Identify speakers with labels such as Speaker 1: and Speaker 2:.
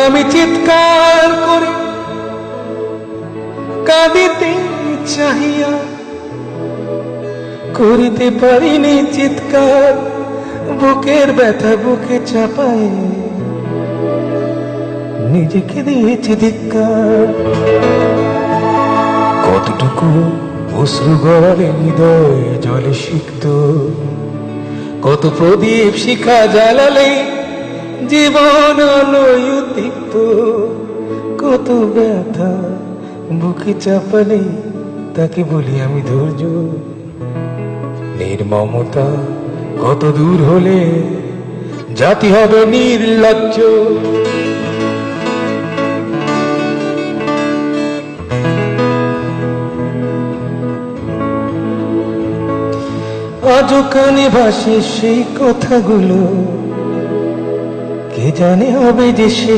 Speaker 1: আমি চিৎকার করে কাঁদিতে চাহিয়া করিতে পারিনি চিৎকার, বুকের ব্যথা বুকে চাপায় নিজেকে দিয়েছি ধিক্কার। কতটুকু অশ্রু গড়ালে হৃদয় জলে সিক্ত, কত প্রদীপ শিখা জ্বালালে জীবন আলোয় উদ্দীপ্ত, কত ব্যথা বুকে চাপালে তাকে বলি আমি ধৈর্য। নির্মমতা কত দূর হলে জাতি হবে নির্লজ্জ। আজও কানে ভাসে সেই কথাগুলো, কে জানে হবে যে শেষ